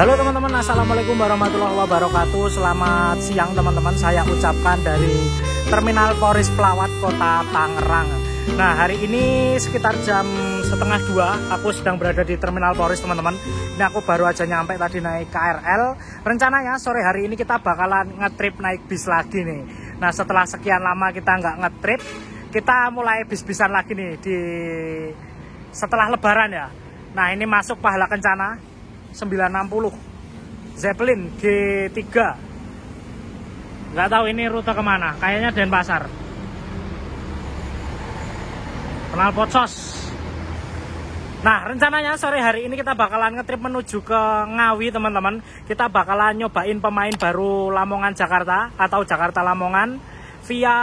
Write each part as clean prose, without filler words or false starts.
Halo teman-teman, assalamualaikum warahmatullahi wabarakatuh. Selamat siang teman-teman, saya ucapkan dari Terminal Polres Pelawat Kota Tangerang. Nah, hari ini sekitar jam setengah 2 aku sedang berada di Terminal Polres teman-teman. Ini aku baru aja nyampe tadi naik KRL. Rencananya sore hari ini kita bakalan ngetrip naik bis lagi nih. Nah, setelah sekian lama kita nggak ngetrip, kita mulai bis-bisan lagi nih di setelah lebaran ya. Nah, ini masuk Pahala Kencana 960 Zeppelin G3. Nggak tahu ini rute kemana, kayaknya Denpasar, knalpot sos. Nah, rencananya sore hari ini kita bakalan ngetrip menuju ke Ngawi teman-teman. Kita bakalan nyobain pemain baru Lamongan Jakarta atau Jakarta Lamongan via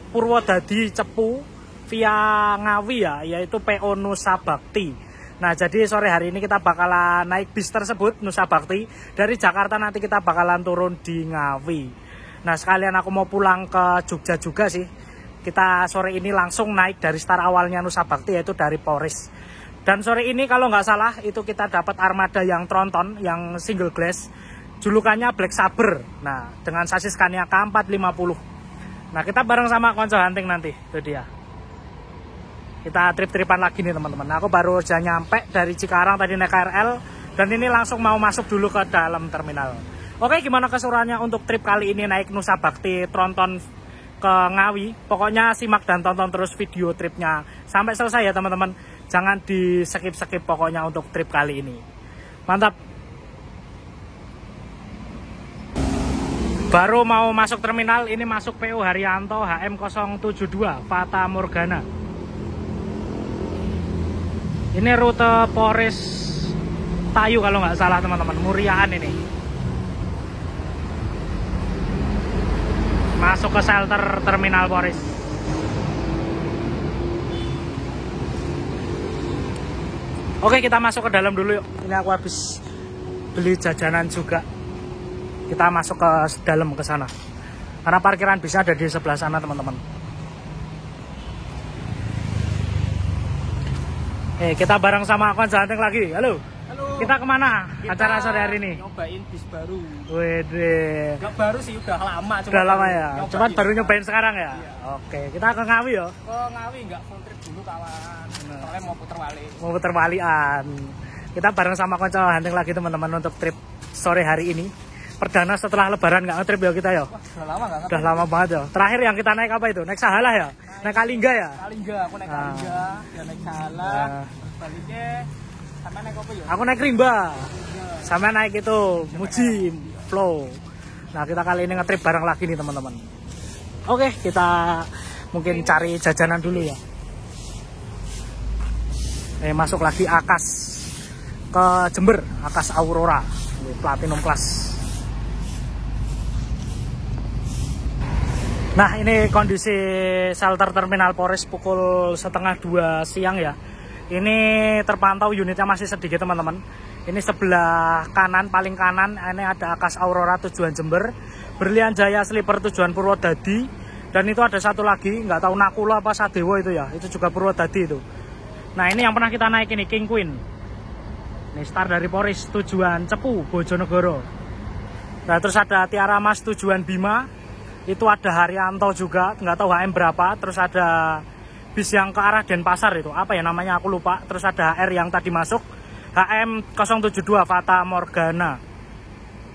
Purwodadi Cepu via Ngawi ya, yaitu PO Nusa Bakti. Nah, jadi sore hari ini kita bakalan naik bis tersebut Nusa Bakti. Dari Jakarta nanti kita bakalan turun di Ngawi. Nah, sekalian aku mau pulang ke Jogja juga sih. Kita sore ini langsung naik dari start awalnya Nusa Bakti, yaitu dari Polres. Dan sore ini kalau nggak salah itu kita dapat armada yang tronton, yang single glass. Julukannya Black Saber. Nah, dengan sasis Scania K450. Nah, kita bareng sama konco hunting nanti. Itu dia. Kita trip-tripan lagi nih teman-teman. Aku baru aja nyampe dari Cikarang tadi naik KRL. Dan ini langsung mau masuk dulu ke dalam terminal. Oke, gimana keseruannya untuk trip kali ini naik Nusa Bakti tronton ke Ngawi? Pokoknya simak dan tonton terus video tripnya sampai selesai ya teman-teman. Jangan di skip-skip pokoknya untuk trip kali ini. Mantap. Baru mau masuk terminal, ini masuk PO Haryanto HM072 Fata Morgana. Ini rute Polres Tayu kalau nggak salah teman-teman, Muriaan ini. Masuk ke shelter Terminal Polres. Oke, kita masuk ke dalam dulu yuk. Ini aku habis beli jajanan juga. Kita masuk ke dalam ke sana. Karena parkiran bisa ada di sebelah sana teman-teman. Kita bareng sama Akon Janting lagi. Halo. Halo. Kita kemana? Acara sore hari ini? Nyobain bis baru. Wede. Gak baru sih, udah lama. Udah lama ya? Cuman baru nyobain sekarang ya? Iya. Oke, kita ke Ngawi ya? Ke Ngawi nggak full trip dulu kawan. Soalnya mau puter balik. Mau puter balikan. Kita bareng sama konco hunting lagi teman-teman untuk trip sore hari ini. Perdana setelah lebaran nggak ngetrip ya kita ya? Wah, udah lama nggak ngetrip. Udah lama banget ya. Terakhir yang kita naik apa itu? Naik Sahalah ya? Naik Kalingga ya? Kalingga, aku naik Kalingga. Dia naik Sahalah. Baliknya sama naik apa ya? Aku naik Rimba. Sama naik itu Mujin Flow. Nah, kita kali ini ngetrip bareng lagi nih teman-teman. Oke, kita mungkin cari jajanan dulu ya. Masuk lagi Akas ke Jember, Akas Aurora Platinum Class. Nah, ini kondisi shelter Terminal Polres pukul setengah 2 siang ya. Ini terpantau unitnya masih sedikit teman-teman. Ini sebelah kanan, paling kanan ini ada Akas Aurora tujuan Jember, Berlian Jaya Sleeper tujuan Purwodadi, dan itu ada satu lagi nggak tahu Nakulo apa Sadewo itu ya, itu juga Purwodadi itu. Nah, ini yang pernah kita naik ini King Queen. Ini start dari Polres tujuan Cepu Bojonegoro. Nah, terus ada Tiara Mas tujuan Bima, itu ada Haryanto juga nggak tahu HM berapa. Terus ada bis yang ke arah Denpasar itu apa ya namanya aku lupa. Terus ada HR yang tadi masuk HM072 Fata Morgana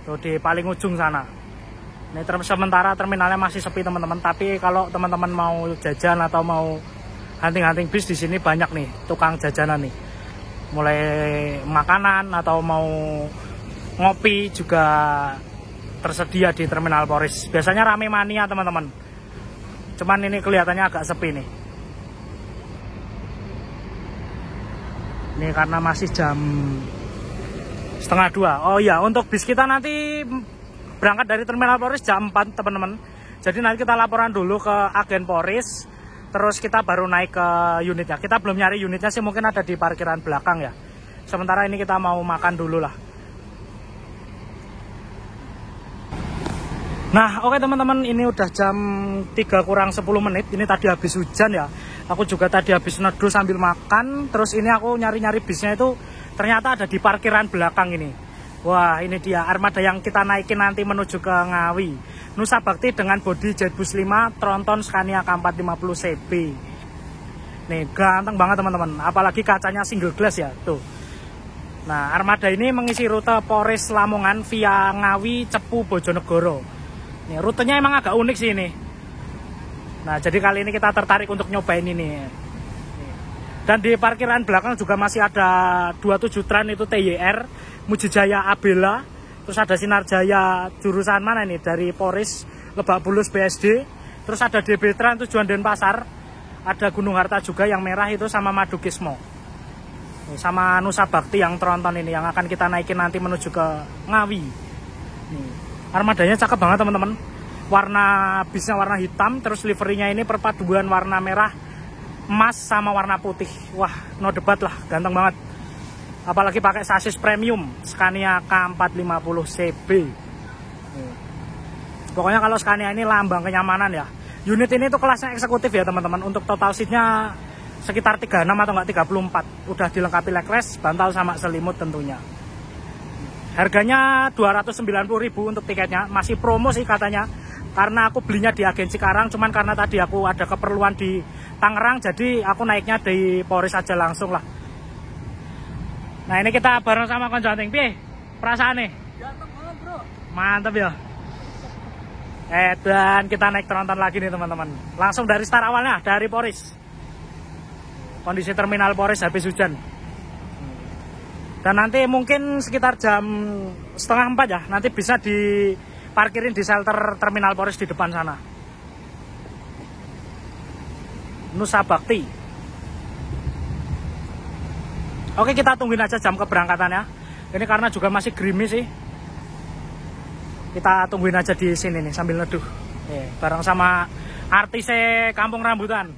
tuh di paling ujung sana. Ini sementara terminalnya masih sepi teman-teman, tapi kalau teman-teman mau jajan atau mau hunting-hunting bis di sini banyak nih tukang jajanan nih, mulai makanan atau mau ngopi juga tersedia di Terminal Polres. Biasanya rame mania teman-teman, cuman ini kelihatannya agak sepi nih. Ini karena masih jam setengah 2. Oh iya, untuk bis kita nanti berangkat dari Terminal Polres jam 4 teman-teman. Jadi nanti kita laporan dulu ke agen Polres, terus kita baru naik ke unitnya. Kita belum nyari unitnya sih, mungkin ada di parkiran belakang ya. Sementara ini kita mau makan dulu lah. Nah, oke teman-teman, ini udah jam 3 kurang 10 menit. Ini tadi habis hujan ya. Aku juga tadi habis neduh sambil makan. Terus ini aku nyari-nyari bisnya itu ternyata ada di parkiran belakang ini. Wah, ini dia armada yang kita naikin nanti menuju ke Ngawi. Nusa Bakti dengan bodi Jetbus 5 Tronton Scania K450 CB. Nih, ganteng banget teman-teman. Apalagi kacanya single glass ya, tuh. Nah, armada ini mengisi rute Polres Lamongan via Ngawi, Cepu, Bojonegoro. Nih, rutenya emang agak unik sih ini. Nah, jadi kali ini kita tertarik untuk nyobain ini. Dan di parkiran belakang juga masih ada 27 Tran itu TYR, Mujijaya Abela, terus ada Sinar Jaya jurusan mana ini dari Polres Lebak Bulus BSD, terus ada DB Tran tujuan Denpasar, ada Gunung Harta juga yang merah itu sama Madukismo, sama Nusa Bakti yang Tronton ini yang akan kita naikin nanti menuju ke Ngawi. Nih, armadanya cakep banget teman-teman, warna bisnya warna hitam, terus liverinya ini perpaduan warna merah, emas sama warna putih. Wah, no debat lah, ganteng banget. Apalagi pakai sasis premium Scania K450 CB. Pokoknya kalau Scania ini lambang kenyamanan ya. Unit ini tuh kelasnya eksekutif ya teman-teman. Untuk total seatnya sekitar 36 atau enggak 34. Udah dilengkapi legless, bantal sama selimut tentunya. Harganya 290.000 untuk tiketnya. Masih promo sih katanya. Karena aku belinya di agen Cikarang, cuman karena tadi aku ada keperluan di Tangerang, jadi aku naiknya di Polres aja langsung lah. Nah, ini kita bareng sama konjanting. Piye perasaannya? Ganteng banget, bro. Mantap ya. Dan kita naik Tronton lagi nih teman-teman. Langsung dari start awalnya, dari Polres. Kondisi terminal Polres habis hujan. Dan nanti mungkin sekitar jam 3:30 ya, nanti bisa diparkirin di shelter terminal Polres di depan sana. Nusa Bakti. Oke, kita tungguin aja jam keberangkatannya. Ini karena juga masih gerimis sih. Kita tungguin aja di sini nih sambil neduh. Bareng sama artis Kampung Rambutan.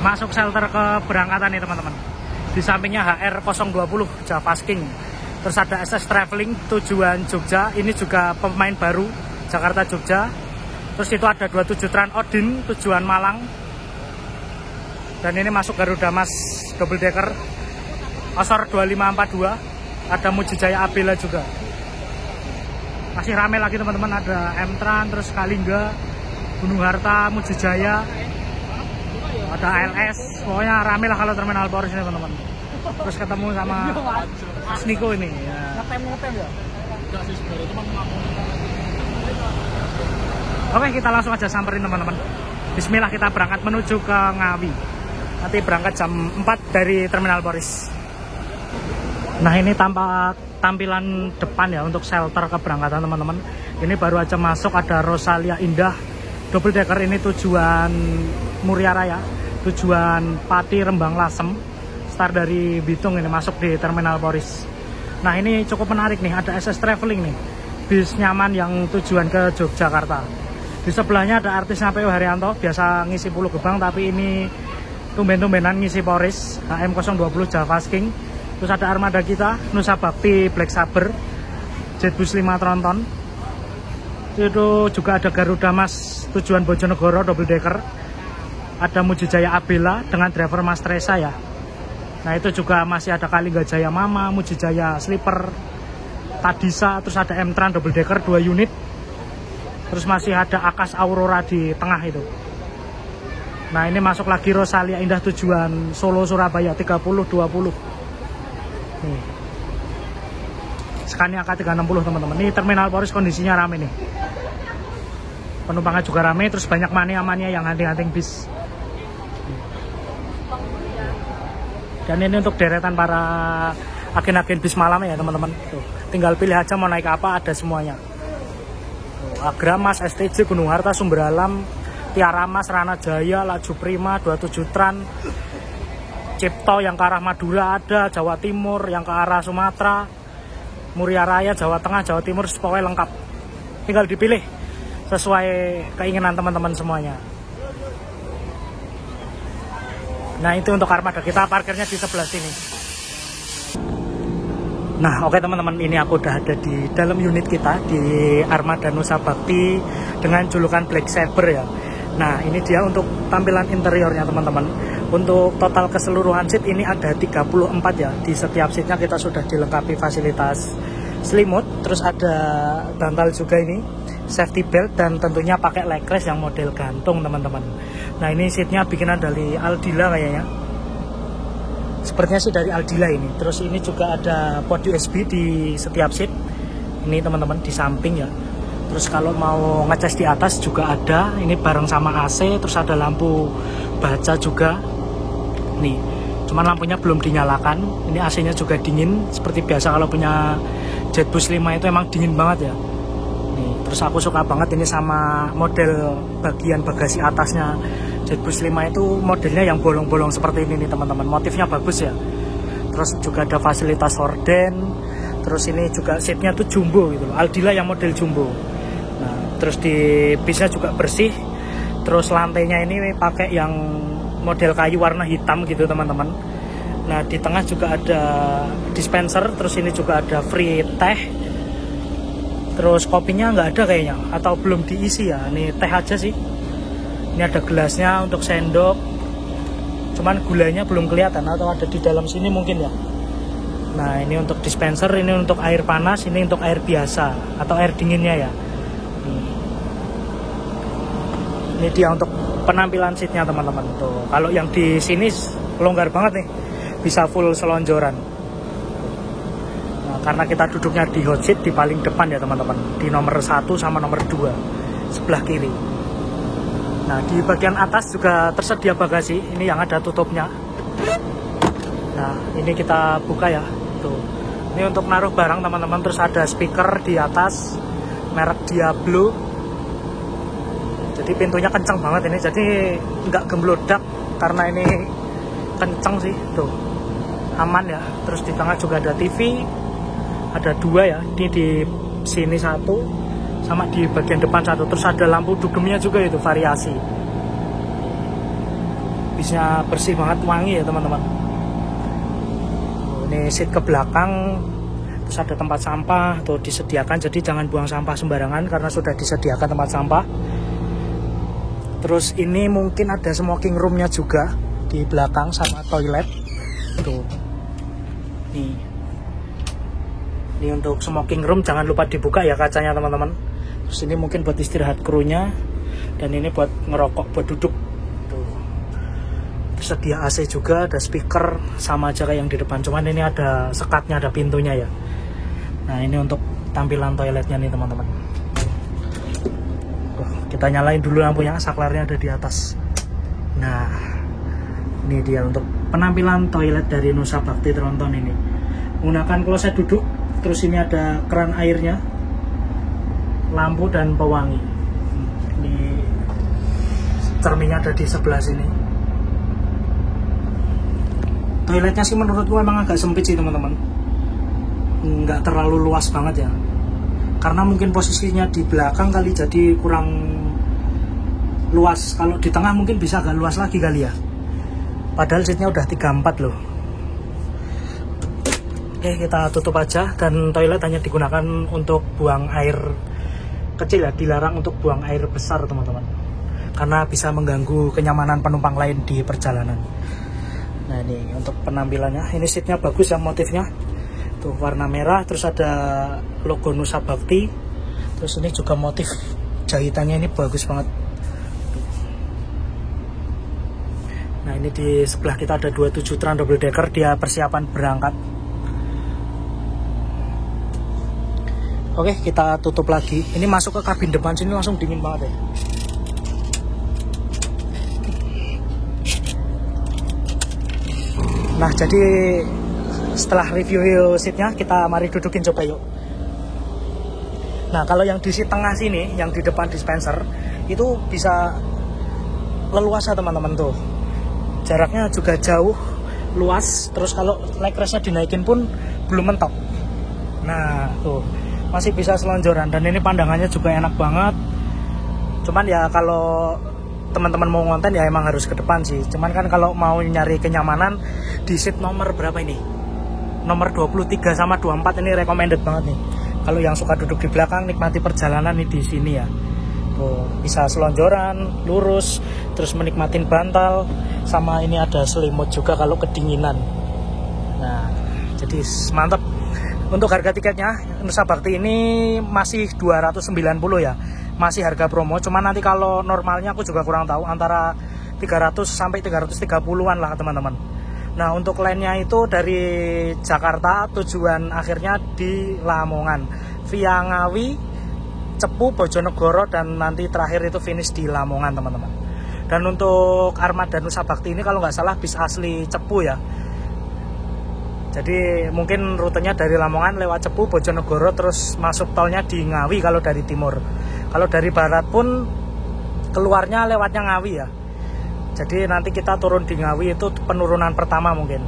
Masuk shelter keberangkatan nih teman-teman. Di sampingnya HR020 Javasking. Terus ada SS Traveling tujuan Jogja. Ini juga pemain baru Jakarta Jogja. Terus itu ada 27 Tran Odin tujuan Malang. Dan ini masuk Garuda Mas double decker Osor 2542. Ada Mujijaya Abela juga. Masih rame lagi teman-teman, ada M-Tran, terus Kalingga, Gunung Harta, Mujijaya, ada ALS. Pokoknya rame lah kalau terminal Polres ini teman-teman. Terus ketemu sama Mas Niko ini ya. Ngetem ya? Oke, kita langsung aja samperin teman-teman. Bismillah, kita berangkat menuju ke Ngawi. Nanti berangkat jam 4 dari terminal Polres. Nah, ini tampilan depan ya untuk shelter keberangkatan teman-teman. Ini baru aja masuk, ada Rosalia Indah double decker ini tujuan Muria Raya, tujuan Pati Rembang Lasem, start dari Bitung ini masuk di terminal Polres. Nah, ini cukup menarik nih, ada SS Traveling nih, bis nyaman yang tujuan ke Yogyakarta. Di sebelahnya ada artisnya PO Haryanto, biasa ngisi Pulau Gebang, tapi ini tumben-tumbenan ngisi Polres, HM020 Javasking. Terus ada armada kita, Nusa Bakti Black Saber, Jetbus 5 Tronton. Itu juga ada Garuda Mas tujuan Bojonegoro double decker. Ada Mujijaya Abela dengan driver Mas Tresa ya. Nah, itu juga masih ada Kalingga Jaya Mama, Mujijaya Sleeper, Tadisa, terus ada M-Tran double decker 2 unit. Terus masih ada Akas Aurora di tengah itu. Nah, ini masuk lagi Rosalia Indah tujuan Solo Surabaya 3020. Nih. Scania K360 teman-teman. Ini terminal Polres kondisinya rame nih. Penumpangnya juga rame, terus banyak mania-mania yang hunting-hunting bis. Dan ini untuk deretan para agen-agen bis malam ya teman-teman. Tinggal pilih aja mau naik apa, ada semuanya. Agramas, STJ, Gunung Harta, Sumber Alam, Tiara Mas, Rana Jaya, Laju Prima, 27 Tran, Cipto yang ke arah Madura ada, Jawa Timur yang ke arah Sumatera, Muria Raya, Jawa Tengah, Jawa Timur, pokoknya lengkap. Tinggal dipilih sesuai keinginan teman-teman semuanya. Nah itu untuk armada, kita parkirnya di sebelah sini. Nah oke teman-teman, ini aku udah ada di dalam unit kita di Armada Nusa Bakti dengan julukan Black Saber ya. Nah ini dia untuk tampilan interiornya teman-teman. Untuk total keseluruhan seat ini ada 34 ya. Di setiap seatnya kita sudah dilengkapi fasilitas selimut, terus ada bantal juga ini, safety belt, dan tentunya pakai legress yang model gantung teman-teman. Nah ini seatnya bikinan dari Aldila kayaknya. Sepertinya sih dari Aldila ini. Terus ini juga ada port USB di setiap seat. Ini teman-teman di samping ya. Terus kalau mau ngecas di atas juga ada. Ini bareng sama AC. Terus ada lampu baca juga. Nih, cuman lampunya belum dinyalakan. Ini AC-nya juga dingin. Seperti biasa kalau punya Jetbus 5 itu emang dingin banget ya. Nih, terus aku suka banget ini sama model bagian bagasi atasnya. Jetbus 5 itu modelnya yang bolong-bolong seperti ini nih teman-teman. Motifnya bagus ya. Terus juga ada fasilitas horden. Terus ini juga seatnya tuh jumbo gitu loh. Aldila yang model jumbo. Nah, terus di bisnya juga bersih. Terus lantainya ini pakai yang model kayu warna hitam gitu teman-teman. Nah di tengah juga ada dispenser. Terus ini juga ada free teh. Terus kopinya nggak ada kayaknya, atau belum diisi ya. Ini teh aja sih. Ini ada gelasnya untuk sendok. Cuman gulanya belum kelihatan, atau ada di dalam sini mungkin ya. Nah ini untuk dispenser, ini untuk air panas, ini untuk air biasa atau air dinginnya ya. Ini dia untuk penampilan seatnya teman-teman. Tuh, kalau yang di sini longgar banget nih, bisa full selonjoran. Nah, karena kita duduknya di hot seat di paling depan ya teman-teman, di nomor 1 sama nomor 2 sebelah kiri. Nah di bagian atas juga tersedia bagasi, ini yang ada tutupnya. Nah ini kita buka ya. Tuh, ini untuk naruh barang teman-teman. Terus ada speaker di atas, merek Diablo. Jadi pintunya kencang banget ini, jadi nggak gemblodak karena ini kencang sih. Tuh, aman ya. Terus di tengah juga ada TV, ada 2 ya. Ini di sini 1, sama di bagian depan 1. Terus ada lampu dugemnya juga, itu variasi. Bisnya bersih banget, wangi ya teman-teman. Ini seat ke belakang. Terus ada tempat sampah tuh disediakan, jadi jangan buang sampah sembarangan karena sudah disediakan tempat sampah. Terus ini mungkin ada smoking roomnya juga di belakang sama toilet. Tuh. Ini untuk smoking room, jangan lupa dibuka ya kacanya teman-teman. Terus ini mungkin buat istirahat krunya, dan ini buat ngerokok, buat duduk. Tuh. Tersedia AC juga, ada speaker, sama aja kayak yang di depan. Cuman ini ada sekatnya, ada pintunya ya. Nah ini untuk tampilan toiletnya nih teman-teman. Kita nyalain dulu lampunya, saklarnya ada di atas. Nah ini dia untuk penampilan toilet dari Nusa Bakti Tronton ini. Menggunakan kloset duduk. Terus ini ada keran airnya, lampu dan pewangi. Ini cerminnya ada di sebelah sini. Toiletnya sih menurutku memang agak sempit sih teman-teman. Nggak terlalu luas banget ya. Karena mungkin posisinya di belakang kali, jadi kurang luas. Kalau di tengah mungkin bisa agak luas lagi kali ya. Padahal seatnya udah 34 loh. Oke, kita tutup aja. Dan toilet hanya digunakan untuk buang air kecil ya, dilarang untuk buang air besar teman-teman, karena bisa mengganggu kenyamanan penumpang lain di perjalanan. Nah ini untuk penampilannya, ini seatnya bagus ya, motifnya tuh warna merah, terus ada logo Nusa Bakti. Terus ini juga motif jahitannya ini bagus banget. Nah ini di sebelah kita ada 27 Tran double decker, dia persiapan berangkat. Oke, kita tutup lagi. Ini masuk ke kabin depan sini langsung dingin banget ya. Nah jadi setelah review seatnya, kita mari dudukin coba yuk. Nah kalau yang di seat tengah sini, yang di depan dispenser, itu bisa leluasa teman-teman tuh. Jaraknya juga jauh, luas. Terus kalau leg restnya dinaikin pun belum mentok. Nah tuh masih bisa selonjoran dan ini pandangannya juga enak banget. Cuman ya kalau teman-teman mau ngonten ya emang harus ke depan sih. Cuman kan kalau mau nyari kenyamanan di seat nomor berapa ini? Nomor 23 sama 24 ini recommended banget nih. Kalau yang suka duduk di belakang nikmati perjalanan nih di sini ya. Tuh, bisa selonjoran, lurus, terus menikmatin bantal, sama ini ada selimut juga kalau kedinginan. Nah, jadi mantap. Untuk harga tiketnya Nusa Bakti ini masih 290 ya. Masih harga promo, cuman nanti kalau normalnya aku juga kurang tahu, antara 300 sampai 330-an lah teman-teman. Nah, untuk lainnya itu dari Jakarta, tujuan akhirnya di Lamongan, via Ngawi, Cepu, Bojonegoro, dan nanti terakhir itu finish di Lamongan teman-teman. Dan untuk armada Nusa Bakti ini kalau nggak salah bis asli Cepu ya. Jadi mungkin rutenya dari Lamongan lewat Cepu, Bojonegoro, terus masuk tolnya di Ngawi kalau dari timur. Kalau dari barat pun keluarnya lewatnya Ngawi ya. Jadi nanti kita turun di Ngawi itu penurunan pertama mungkin.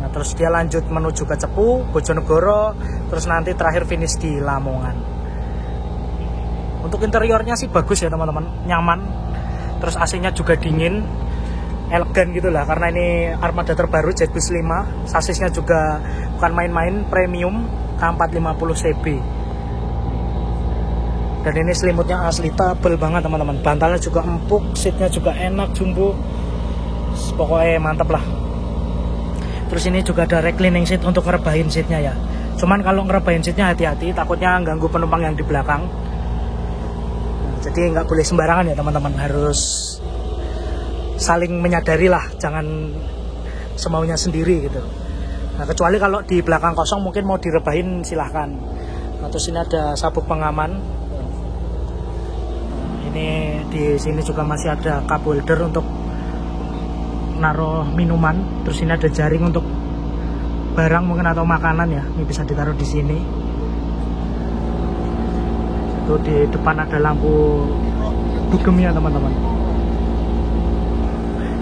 Nah, terus dia lanjut menuju ke Cepu, Bojonegoro, terus nanti terakhir finish di Lamongan. Untuk interiornya sih bagus ya teman-teman, nyaman. Terus AC-nya juga dingin, elegan gitu lah, karena ini armada terbaru Jetbus 5. Sasisnya juga bukan main-main, premium K450 CB. Dan ini selimutnya asli tebel banget teman-teman, bantalnya juga empuk, seatnya juga enak, jumbo, pokoknya mantap lah. Terus ini juga ada reclining seat untuk ngerebahin seatnya ya. Cuman kalau ngerebahin seatnya hati-hati, takutnya ganggu penumpang yang di belakang. Jadi nggak boleh sembarangan ya teman-teman, harus saling menyadari lah, jangan semaunya sendiri gitu. Nah, kecuali kalau di belakang kosong mungkin mau direbahin silahkan. Nah, terus ini ada sabuk pengaman. Ini di sini juga masih ada cup holder untuk naruh minuman. Terus ini ada jaring untuk barang mungkin atau makanan ya. Ini bisa ditaruh di sini. Itu di depan ada lampu dugem ya teman-teman.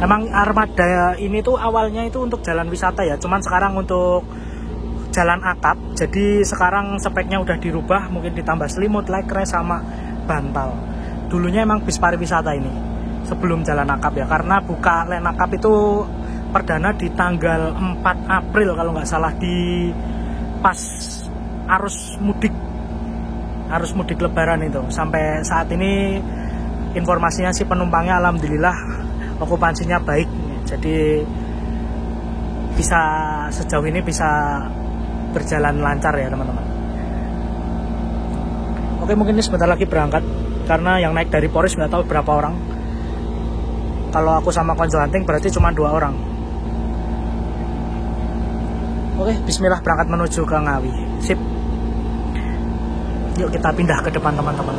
Emang armada ini tuh awalnya itu untuk jalan wisata ya. Cuman sekarang untuk jalan akap. Jadi sekarang speknya udah dirubah, mungkin ditambah selimut, leg rest sama bantal. Dulunya emang bis pariwisata ini sebelum jalan akap ya, karena buka line akap itu perdana di tanggal 4 April kalau nggak salah, di pas arus mudik lebaran itu. Sampai saat ini informasinya sih penumpangnya alhamdulillah okupansinya baik, jadi bisa sejauh ini bisa berjalan lancar ya teman-teman. Oke, mungkin ini sebentar lagi berangkat, karena yang naik dari Poris nggak tahu berapa orang. Kalau aku sama konco hunting berarti cuma 2 orang. Oke, bismillah, berangkat menuju ke Ngawi. Sip. Yuk kita pindah ke depan teman-teman.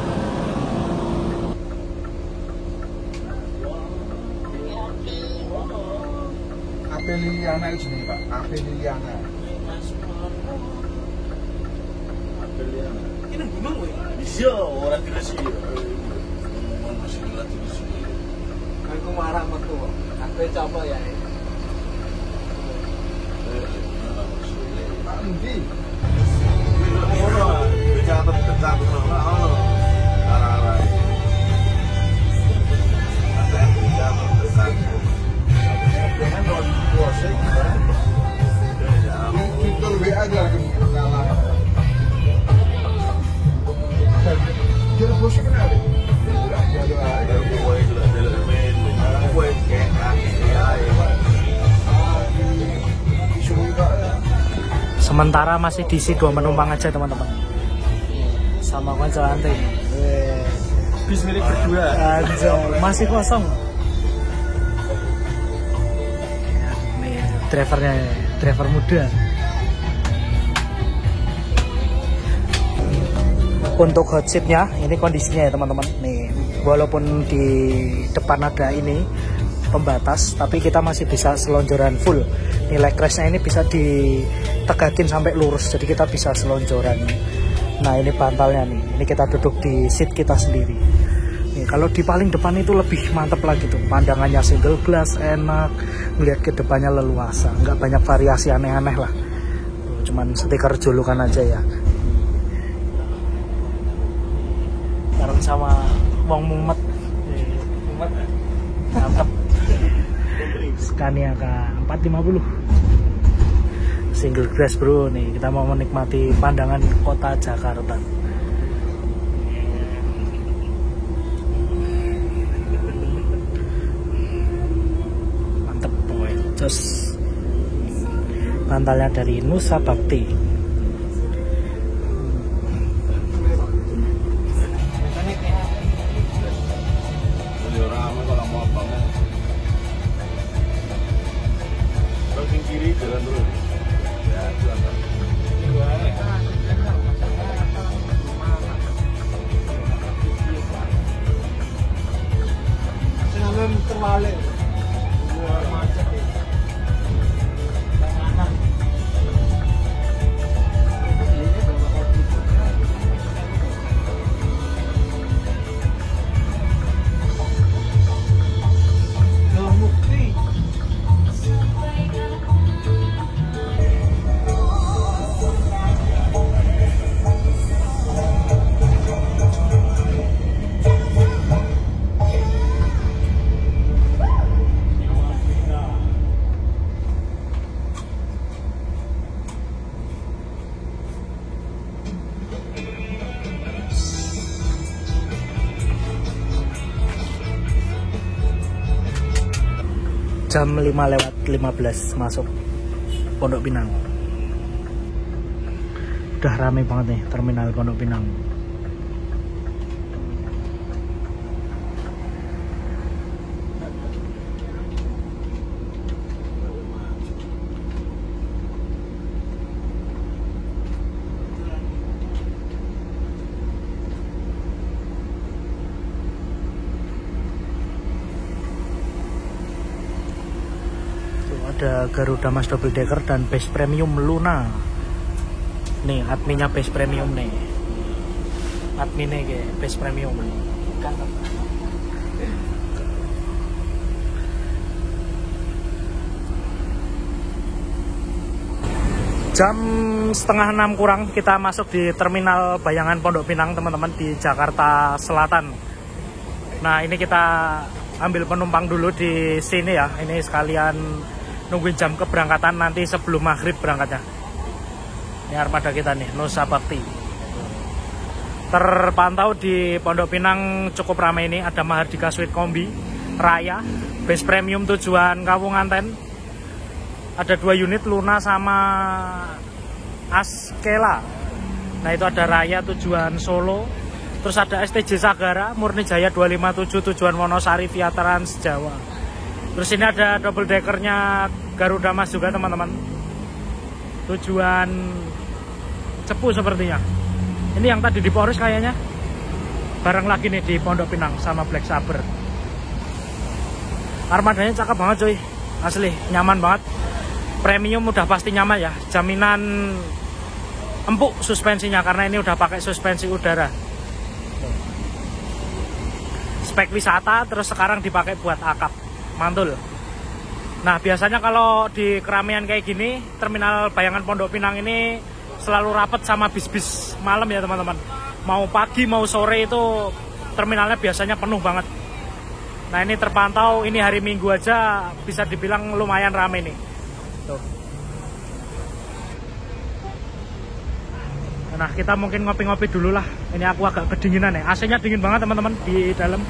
Ape Liliana itu nih Pak, Ape Liliana. Ini gunung weh. Iya, orang tidak sih. Masih tidak sih. Aku marah sama tuh. Ape coba ya. Pak Endi? Orang dekat orang. Arah-arah. Ada dekat. Jangan dong bosen. Kita lebih aja kenalan. Dia bosen kenapa? Sementara masih diisi 2 penumpang aja teman-teman, sama konco hunting. Bis milik berdua. Anjay, masih kosong. Nih, driver muda. Untuk hot seatnya ini kondisinya ya teman-teman. Nih, walaupun di depan ada ini pembatas, tapi kita masih bisa selonjoran full. Leg restnya ini bisa ditegakin sampai lurus, jadi kita bisa selonjoran. Nah, ini bantalnya nih. Ini kita duduk di seat kita sendiri. Nih, kalau di paling depan itu lebih mantep lagi tuh. Pandangannya single glass, enak, melihat ke depannya leluasa, nggak banyak variasi aneh-aneh lah. cuman stiker julukan aja ya. Bareng sama Wong Mumet. Mantap. Scania K450 single glass bro. Nih kita mau menikmati pandangan kota Jakarta. Mantep boy. Terus pantalnya dari Nusa Bakti. Kiri jalan terus. Ya, jalan. Senang terbalik. Macet ya. Jam 5:15 masuk Pondok Pinang. Udah rame banget nih terminal Pondok Pinang. Ada Garuda Mas Double Decker dan Base Premium Luna. Nih adminnya Base Premium nih. Adminnya kayak Base Premium. Jam 5:30 kurang kita masuk di terminal Bayangan Pondok Pinang teman-teman di Jakarta Selatan. Nah ini kita ambil penumpang dulu di sini ya. Ini sekalian nungguin jam keberangkatan nanti sebelum maghrib berangkatnya. Ini armada kita nih, Nusa Bakti. Terpantau di Pondok Pinang cukup ramai ini. Ada Mahardika Suite Kombi Raya, Base Premium tujuan Kawunganten. Ada 2 unit Luna sama Askela. Nah itu ada Raya tujuan Solo. Terus ada STJ Sagara, Murni Jaya 257 tujuan Wonosari via Trans Jawa. Terus ini ada double deckernya Garuda Mas juga teman-teman. Tujuan Cepu sepertinya. Ini yang tadi di Polres kayaknya. Bareng lagi nih di Pondok Pinang sama Black Saber. Armadanya cakep banget coy. Asli, nyaman banget. Premium udah pasti nyaman ya. Jaminan empuk suspensinya karena ini udah pakai suspensi udara. Spek wisata terus sekarang dipakai buat akap. Mantul. Nah biasanya kalau di keramaian kayak gini terminal Bayangan Pondok Pinang ini selalu rapet sama bis-bis malam ya teman-teman. Mau pagi mau sore itu terminalnya biasanya penuh banget. Nah ini terpantau ini hari Minggu aja bisa dibilang lumayan rame nih. Tuh. Nah kita mungkin ngopi-ngopi dulu lah. Ini aku agak kedinginan ya. AC-nya dingin banget teman-teman di dalam.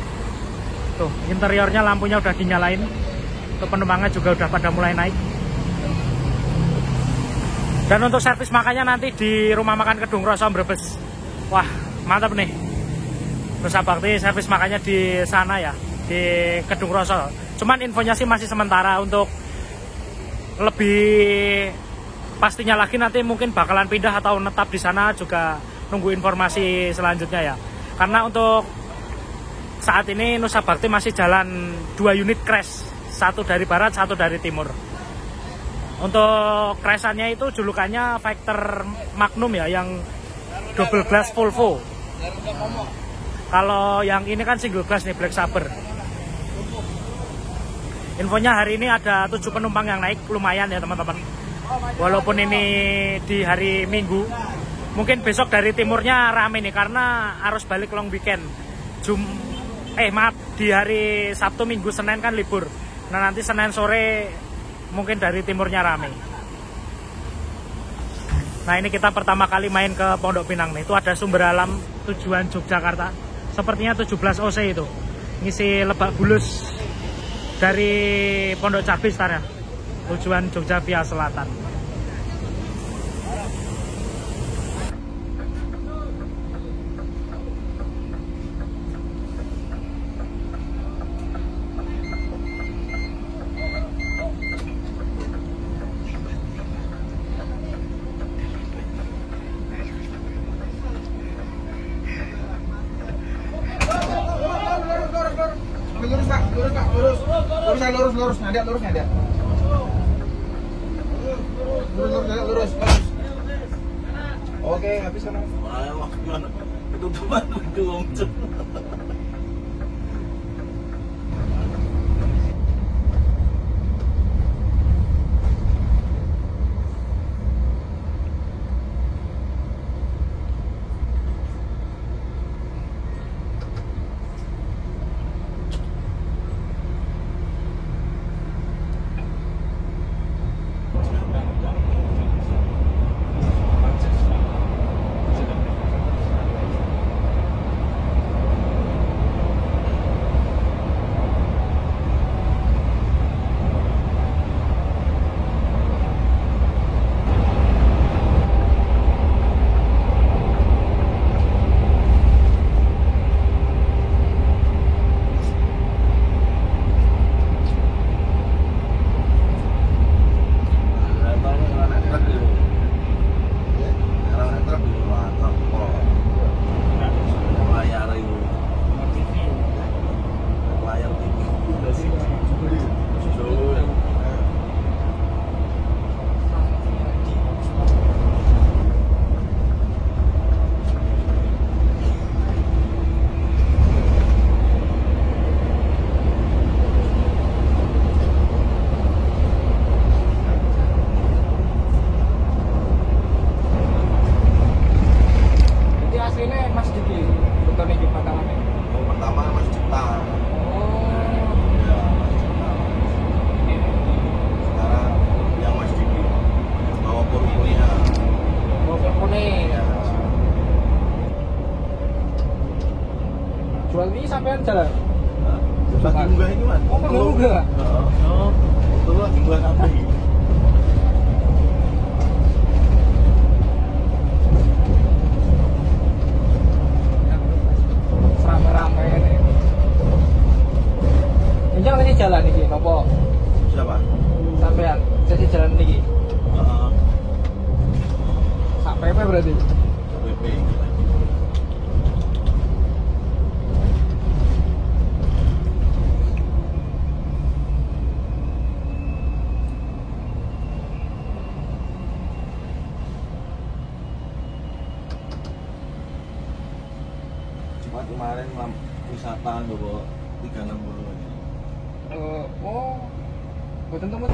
Tuh, interiornya lampunya udah dinyalain. Tuh penumpangnya juga udah pada mulai naik. Dan untuk servis makannya nanti di Rumah Makan Kedung Roso Brebes. Wah, mantap nih. Nusa Bakti servis makannya di sana ya, di Kedung Roso. Cuman infonya sih masih sementara. Untuk lebih pastinya lagi nanti mungkin bakalan pindah atau netap di sana juga nunggu informasi selanjutnya ya. Karena untuk saat ini Nusa Bakti masih jalan 2 unit crash, satu dari barat, satu dari timur. Untuk crashannya itu julukannya Factor Magnum ya, yang double glass Volvo. Kalau yang ini kan single glass nih, Black Saber. Infonya hari ini ada 7 penumpang yang naik, lumayan ya teman-teman. Walaupun ini di hari Minggu, mungkin besok dari timurnya rame nih karena arus balik long weekend. Maaf, di hari Sabtu, Minggu, Senin kan libur. Nah nanti Senin sore mungkin dari timurnya rame. Nah ini kita pertama kali main ke Pondok Pinang nih. Itu ada sumber alam tujuan Yogyakarta. Sepertinya 17 OC itu. Ngisi Lebak Bulus dari Pondok Cabe ya. Tujuan Jogja via selatan. Lurus, nada, lurus. Lurus. Oke, habis kan. Itu teman itu om. Jual ini sampean jalan. Lagi munggah ini mas. Oh, munggah. Oh, itu lagi munggah sampai. Rame-rame ini. Ini ini jalan ini, nopo? Siapa? Sampean, jadi jalan ini. Sampai apa berarti? PP. Cuma kemarin wisata bawa 360 aja. Oh, betul teman.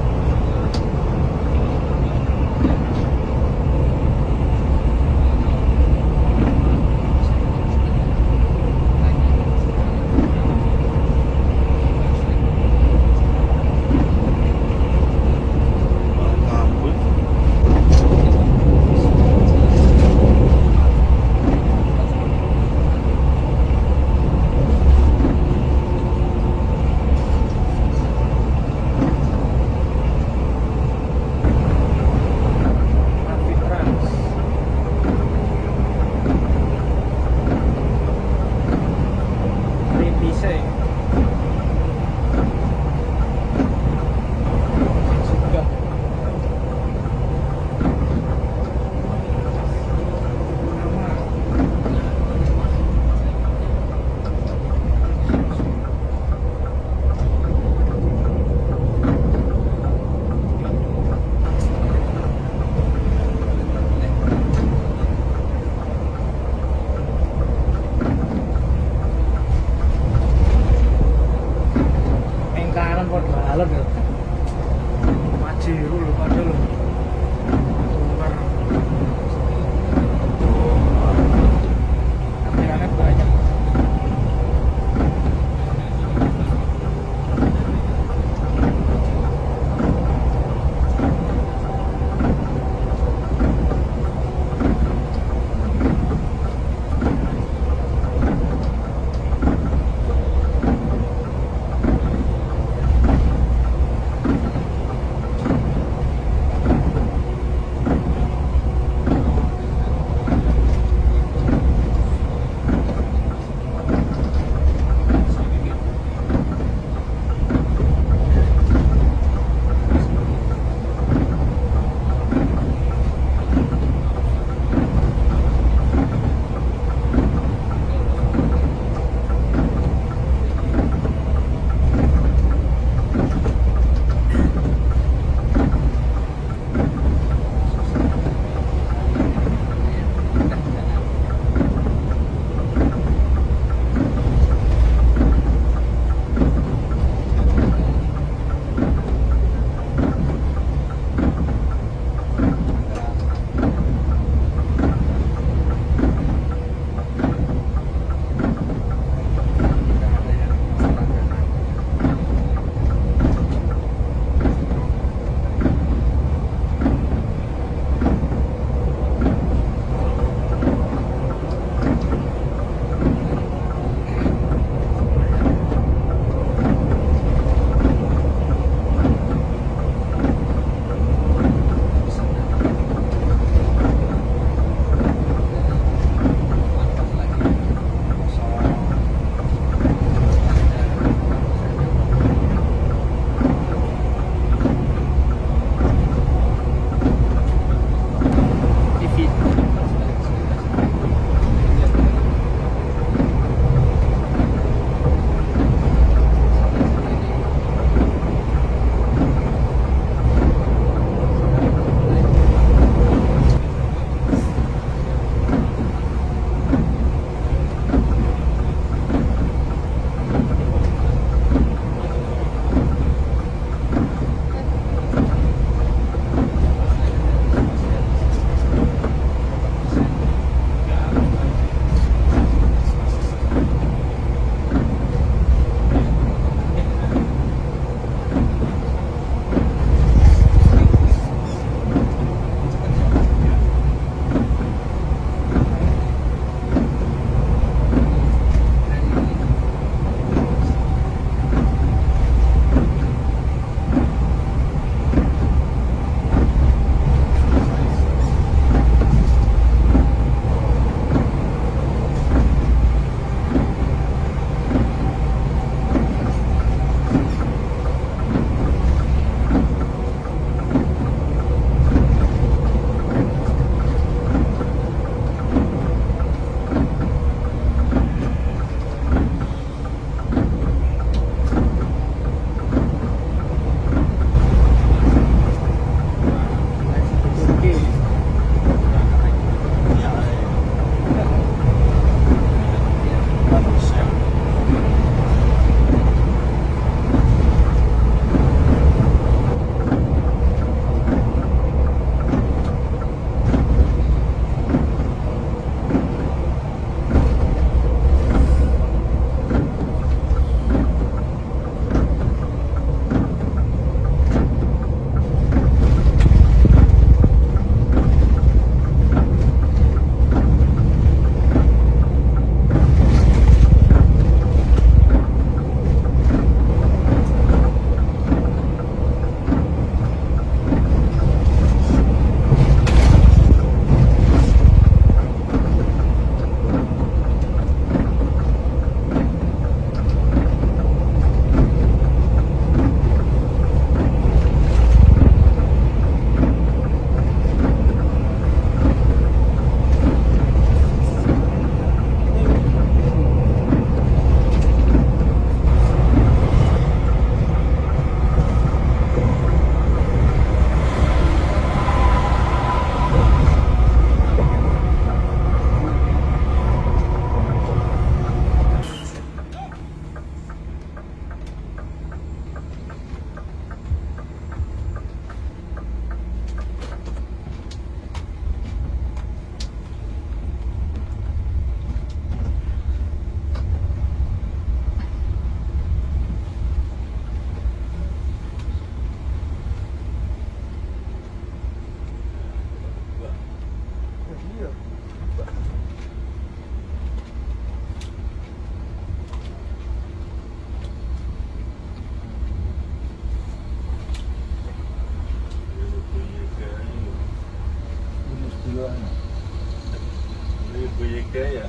Boyega ya.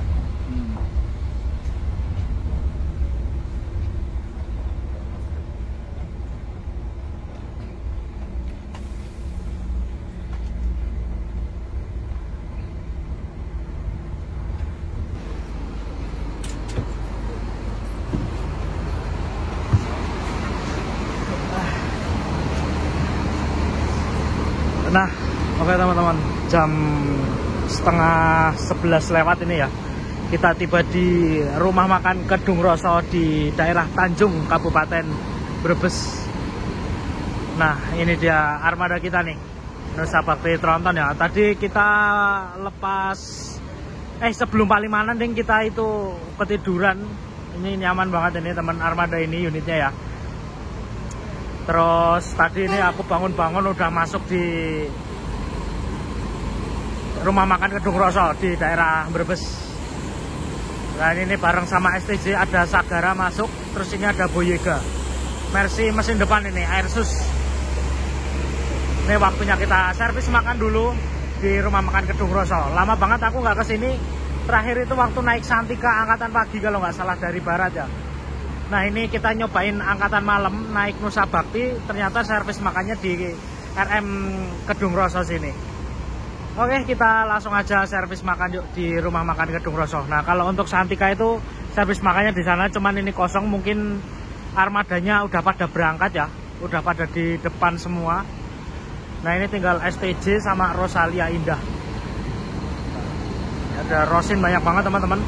Nah, oke teman-teman, jam setengah 11 lewat ini ya. Kita tiba di rumah makan Kedung Roso di daerah Tanjung, Kabupaten Brebes. Nah, ini dia armada kita nih, Nusa Bakti Tronton ya. Tadi kita lepas, sebelum Palimanan ding kita itu ketiduran. Ini nyaman banget ini teman armada ini unitnya ya. Terus tadi ini aku bangun-bangun udah masuk di rumah makan Kedung Roso di daerah Brebes. Nah ini bareng sama STJ, ada Sagara masuk, terus ini ada Boyega. Mercy mesin depan ini, Airsus. Ini waktunya kita servis makan dulu di rumah makan Kedung Roso. Lama banget aku nggak kesini. Terakhir itu waktu naik Santika angkatan pagi kalau nggak salah dari barat ya. Nah ini kita nyobain angkatan malam naik Nusa Bakti, ternyata servis makannya di RM Kedung Roso sini. Oke, kita langsung aja servis makan yuk di rumah makan Kedung Roso. Nah kalau untuk Santika itu servis makannya di sana, cuman ini kosong, mungkin armadanya udah pada berangkat ya, udah pada di depan semua. Nah ini tinggal STJ sama Rosalia Indah. Ada Rosin banyak banget teman-teman.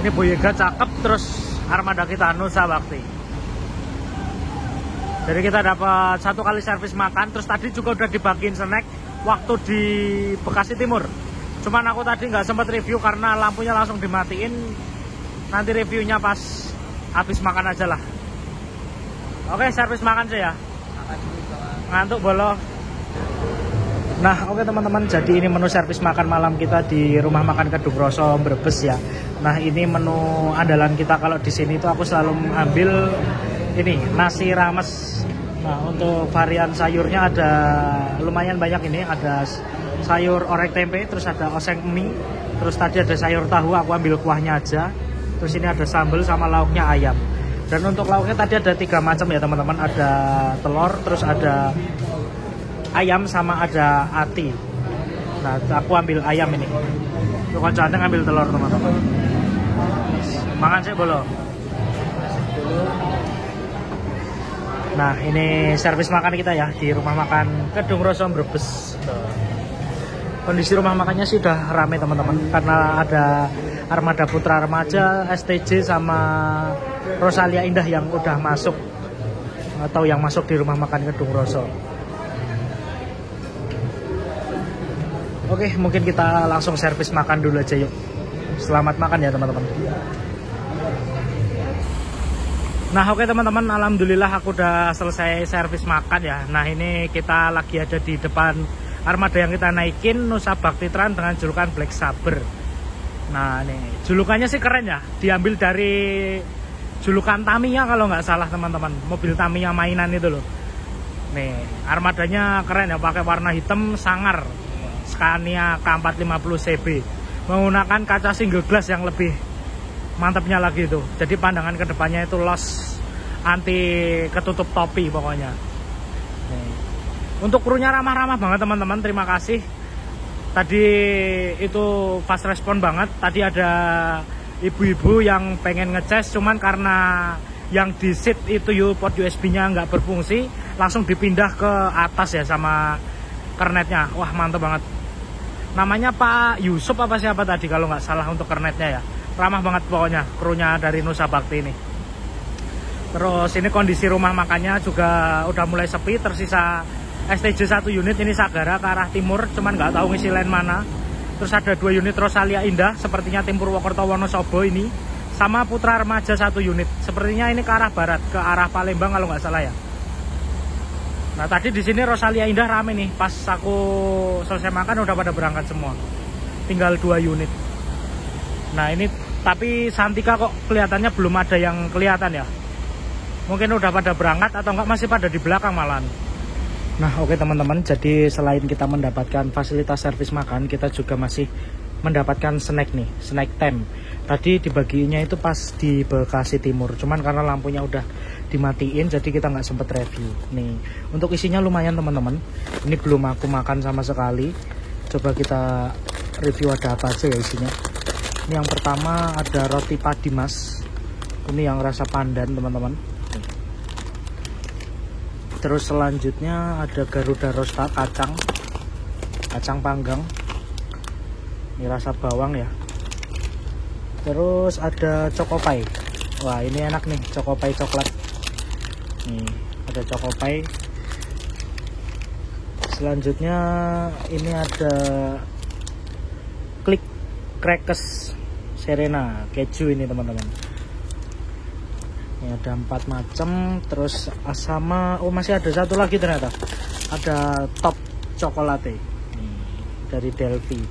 Ini Boyega cakep, terus armada kita Nusa Bakti. Jadi kita dapat 1 kali servis makan, terus tadi juga udah dibagiin snack waktu di Bekasi Timur. Cuman aku tadi nggak sempat review karena lampunya langsung dimatiin. Nanti reviewnya pas habis makan aja lah. Oke, servis makan sih ya. Ngantuk bolo. Nah oke teman-teman, jadi ini menu servis makan malam kita di rumah makan Kedung Roso Brebes ya. Nah ini menu andalan kita kalau di sini tuh aku selalu ambil ini nasi rames. Nah untuk varian sayurnya ada lumayan banyak ini, ada sayur orek tempe, terus ada oseng mie, terus tadi ada sayur tahu, aku ambil kuahnya aja. Terus ini ada sambal sama lauknya ayam. Dan untuk lauknya tadi ada 3 macam ya teman-teman, ada telur, terus ada ayam sama ada ati. Nah aku ambil ayam ini. Tuh kancane ngambil telur teman-teman. Makan sih bolo. Nah ini servis makan kita ya di rumah makan Kedung Roso Brebes. Kondisi rumah makannya sih udah rame teman-teman, karena ada armada putra remaja, STJ sama Rosalia Indah yang udah masuk atau yang masuk di rumah makan Kedung Roso. Oke, mungkin kita langsung servis makan dulu aja yuk. Selamat makan ya teman-teman. Nah oke teman-teman, alhamdulillah aku udah selesai servis makan ya. Nah ini kita lagi ada di depan armada yang kita naikin, Nusa Bakti Tran dengan julukan Black Saber. Nah ini julukannya sih keren ya, diambil dari julukan Tamiya kalau nggak salah teman-teman, mobil Tamiya mainan itu loh. Nih armadanya keren ya, pakai warna hitam sangar, Scania K450 CB, menggunakan kaca single glass yang lebih mantapnya lagi itu. Jadi pandangan kedepannya itu loss, anti ketutup topi pokoknya. Nih. Untuk krunya ramah-ramah banget teman-teman, terima kasih. Tadi itu fast respon banget. Tadi ada ibu-ibu yang pengen ngecas, cuman karena yang di seat itu port USB-nya nggak berfungsi, langsung dipindah ke atas ya sama kernetnya. Wah mantap banget. Namanya Pak Yusuf apa siapa tadi kalau nggak salah untuk kernetnya ya. Ramah banget pokoknya krunya dari Nusa Bakti ini. Terus ini kondisi rumah makannya juga udah mulai sepi, tersisa STJ 1 unit ini Sagara ke arah timur, cuman nggak tahu ngisi lain mana. Terus ada 2 unit Rosalia Indah, sepertinya tim Purwokerto Wonosobo ini, sama Putra Remaja 1 unit. Sepertinya ini ke arah barat, ke arah Palembang kalau nggak salah ya. Nah tadi di sini Rosalia Indah rame nih, pas aku selesai makan udah pada berangkat semua, tinggal 2 unit. Nah ini tapi Santika kok kelihatannya belum ada yang kelihatan ya. Mungkin udah pada berangkat atau enggak masih pada di belakang malahan. Nah oke teman-teman, jadi selain kita mendapatkan fasilitas servis makan, kita juga masih mendapatkan snack nih, snack time. Tadi dibagiinnya itu pas di Bekasi Timur, cuman karena lampunya udah dimatiin jadi kita nggak sempet review. Nih untuk isinya lumayan teman-teman, ini belum aku makan sama sekali. Coba kita review ada apa aja ya isinya. Ini yang pertama ada roti padi mas, ini yang rasa pandan teman-teman. Terus selanjutnya ada Garuda Rosta kacang panggang, ini rasa bawang ya. Terus ada Chocopai, wah ini enak nih, Chocopai coklat. Nih ada Chocopai. Selanjutnya ini ada Click Crackers Serena keju ini teman-teman. Ini ada 4 macam. Terus sama, oh masih ada satu lagi ternyata, ada Top Chocolate dari Delphi.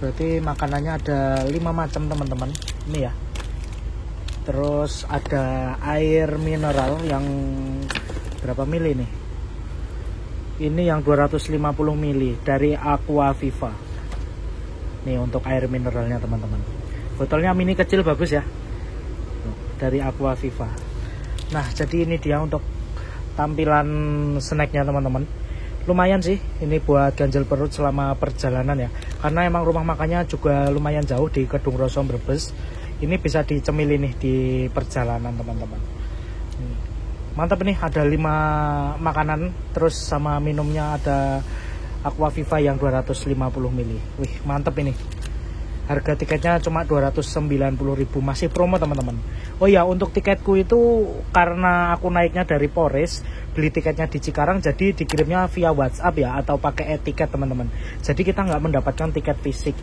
Berarti makanannya ada 5 macam teman-teman ini ya. Terus ada air mineral yang berapa mili nih, ini yang 250 mili dari Aquaviva. Nih untuk air mineralnya teman-teman, botolnya mini kecil bagus ya, dari Aquaviva. Nah jadi ini dia untuk tampilan snacknya teman-teman. Lumayan sih ini buat ganjel perut selama perjalanan ya, karena emang rumah makannya juga lumayan jauh di Kedung Roso Brebes. Ini bisa dicemili nih di perjalanan teman-teman. Mantap nih, ada 5 makanan, terus sama minumnya ada Aquaviva yang 250 mili. Wih mantep ini. Harga tiketnya cuma 290.000, masih promo teman-teman. Oh ya, untuk tiketku itu karena aku naiknya dari Polres, beli tiketnya di Cikarang, jadi dikirimnya via WhatsApp ya, atau pakai e-tiket teman-teman. Jadi kita nggak mendapatkan tiket fisik.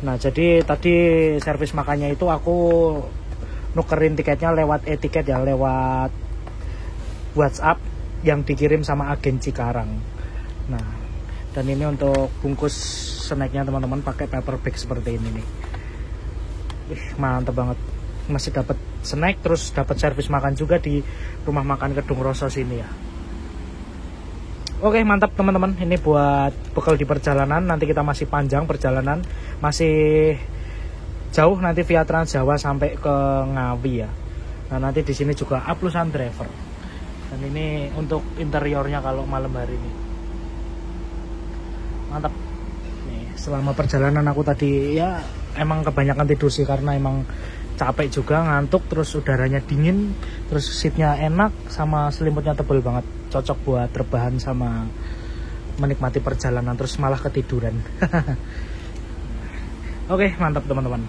Nah jadi tadi servis makannya itu aku nukerin tiketnya lewat e-tiket ya, lewat WhatsApp yang dikirim sama agen Cikarang. Nah dan ini untuk bungkus snacknya teman-teman, pakai paper bag seperti ini nih. Mantap banget, masih dapat snack terus dapat servis makan juga di rumah makan Kedung Roso sini ya. Oke mantap teman-teman, ini buat bekal di perjalanan. Nanti kita masih panjang perjalanan, masih jauh nanti via Trans Jawa sampai ke Ngawi ya. Nah nanti di sini juga Aplusan Driver. Dan ini untuk interiornya kalau malam hari ini. Mantap. Nih, selama perjalanan aku tadi ya emang kebanyakan tidur sih, karena emang capek juga, ngantuk, terus udaranya dingin, terus seatnya enak, sama selimutnya tebel banget, cocok buat rebahan sama menikmati perjalanan, terus malah ketiduran. Oke mantap teman-teman.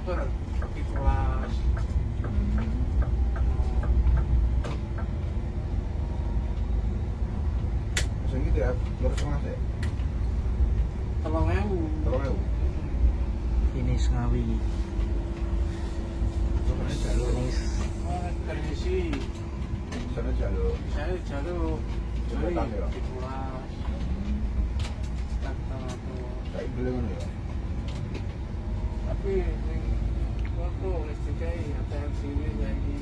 per 17. Sing iki ya, lurus tengah sih. 3.000. 3.000. Finish Ngawi. Soalnya jalur. Finish. Permisi. Sana jalur. Saya jalur. Jembatan ya? 17. Kayak beli ngono ya. Tapi ning waktu listriknya ATM sini jadi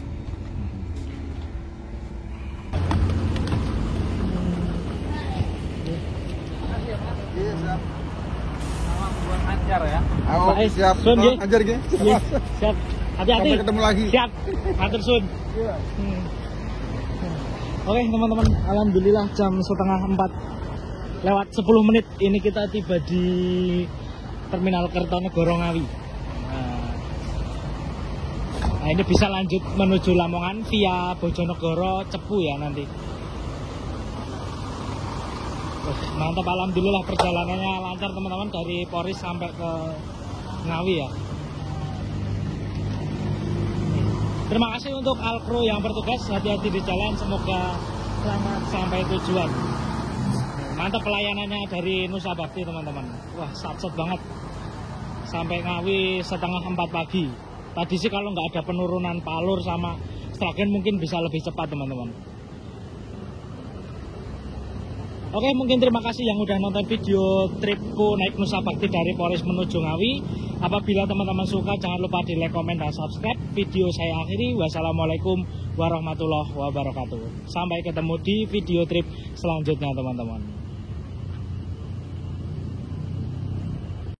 Iya, siap. sama buat ajar ya. Ayo, Baik, siap. Sun, Tolong ya. ajar ge. Yes, siap. Hati-hati. Sampai ketemu lagi. Siap. Matur sun. Iya. Oke teman-teman, alhamdulillah jam 3:30 lewat 10 menit ini kita tiba di Terminal Kertonegoro Ngawi. Nah ini bisa lanjut menuju Lamongan via Bojonegoro Cepu ya nanti. Mantap, alhamdulillah perjalanannya lancar teman-teman dari Poris sampai ke Ngawi ya. Terima kasih untuk Alkro yang bertugas, hati-hati di jalan, semoga selamat sampai tujuan. Mantap pelayanannya dari Nusa Bakti teman-teman. Wah satset banget. Sampai Ngawi 3:30 pagi. Tadi sih kalau nggak ada penurunan Palur sama Sragen mungkin bisa lebih cepat teman-teman. Oke, mungkin terima kasih yang udah nonton video tripku naik Nusa Bakti dari Poris menuju Ngawi. Apabila teman-teman suka, jangan lupa di like, komen, dan subscribe. Video saya akhiri. Wassalamualaikum warahmatullahi wabarakatuh. Sampai ketemu di video trip selanjutnya teman-teman.